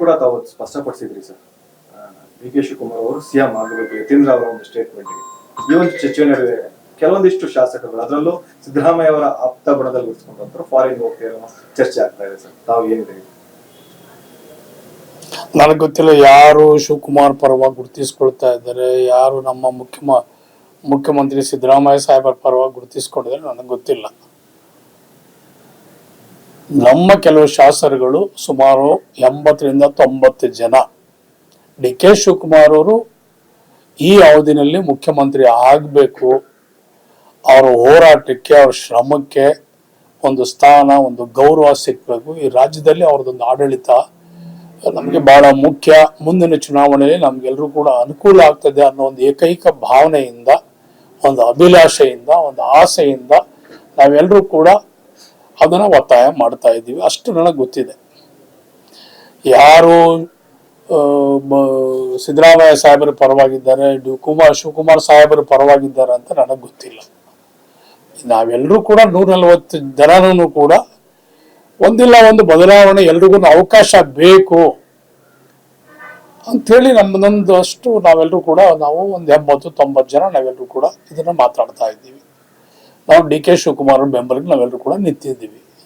ಕೂಡ ತಾವು ಸ್ಪಷ್ಟಪಡಿಸಿದ್ರಿ sir. D K Shivakumar ಅವರು ಸಿಎಂ ಆಗಬೇಕು, ಯತೀಂದ್ರ ಅವರ ಒಂದು ಸ್ಟೇಟ್ಮೆಂಟ್ ಈ ಒಂದು ಚರ್ಚೆ ನಡುವೆ ಕೆಲವೊಂದಿಷ್ಟು ಶಾಸಕರು, ಅದರಲ್ಲೂ ಸಿದ್ದರಾಮಯ್ಯ ಅವರ ಆಪ್ತ ಬಣದಲ್ಲಿ ಗುರುತಿಸಿಕೊಂಡಂತರು ಫಾರಿನ್ ಹೋಗ್ತಿರೋ ಚರ್ಚೆ ಆಗ್ತಾ ಇದೆ ಸರ್. ತಾವು ಏನಿದೆ? ನನಗೆ ಗೊತ್ತಿಲ್ಲ ಯಾರು ಶಿವಕುಮಾರ್ ಪರವಾಗಿ ಗುರುತಿಸ್ಕೊಳ್ತಾ ಇದ್ದಾರೆ, ಯಾರು ನಮ್ಮ ಮುಖ್ಯಮಂತ್ರಿ ಸಿದ್ದರಾಮಯ್ಯ ಸಾಹೇಬರ ಪರವಾಗಿ ಗುರುತಿಸ್ಕೊಂಡಿದ್ದಾರೆ ನನಗೆ ಗೊತ್ತಿಲ್ಲ. ನಮ್ಮ ಕೆಲವು ಶಾಸಕರುಗಳು ಸುಮಾರು 80ರಿಂದ 90 ಜನ ಡಿ ಕೆ ಶಿವಕುಮಾರ್ ಅವರು ಈ ಅವಧಿನಲ್ಲಿ ಮುಖ್ಯಮಂತ್ರಿ ಆಗಬೇಕು, ಅವರ ಹೋರಾಟಕ್ಕೆ, ಅವ್ರ ಶ್ರಮಕ್ಕೆ ಒಂದು ಸ್ಥಾನ, ಒಂದು ಗೌರವ ಸಿಗಬೇಕು, ಈ ರಾಜ್ಯದಲ್ಲಿ ಅವ್ರದ್ದೊಂದು ಆಡಳಿತ ನಮಗೆ ಬಹಳ ಮುಖ್ಯ, ಮುಂದಿನ ಚುನಾವಣೆಯಲ್ಲಿ ನಮ್ಗೆಲ್ರೂ ಕೂಡ ಅನುಕೂಲ ಆಗ್ತದೆ ಅನ್ನೋ ಒಂದು ಏಕೈಕ ಭಾವನೆಯಿಂದ, ಒಂದು ಅಭಿಲಾಷೆಯಿಂದ, ಒಂದು ಆಸೆಯಿಂದ ನಾವೆಲ್ಲರೂ ಕೂಡ ಅದನ್ನ ಒತ್ತಾಯ ಮಾಡ್ತಾ ಇದ್ದೀವಿ. ಅಷ್ಟು ನನಗೆ ಗೊತ್ತಿದೆ. ಯಾರು ಸಿದ್ದರಾಮಯ್ಯ ಸಾಹೇಬರ ಪರವಾಗಿದ್ದಾರೆ, ಶಿವಕುಮಾರ್ ಸಾಹೇಬರ ಪರವಾಗಿದ್ದಾರೆ ಅಂತ ನನಗೆ ಗೊತ್ತಿಲ್ಲ. ನಾವೆಲ್ಲರೂ ಕೂಡ 140 ಜನನೂ ಕೂಡ ಒಂದಿಲ್ಲ ಒಂದು ಬದಲಾವಣೆ, ಎಲ್ರಿಗೂ ಅವಕಾಶ ಬೇಕು ಅಂಥೇಳಿ ನಮ್ಮದೊಂದು ಅಷ್ಟು ನಾವೆಲ್ಲರೂ ಕೂಡ ನಾವು ಒಂದು 80-90 ಜನ ನಾವೆಲ್ಲರೂ ಕೂಡ ಇದನ್ನ ಮಾತಾಡ್ತಾ ಇದ್ದೀವಿ. ನಾವು ಡಿ ಕೆ ಶಿವಕುಮಾರ್ ಬೆಂಬಲಕ್ಕೆ ನಾವೆಲ್ಲರೂ ಕೂಡ ನಿಂತಿದ್ದೀವಿ.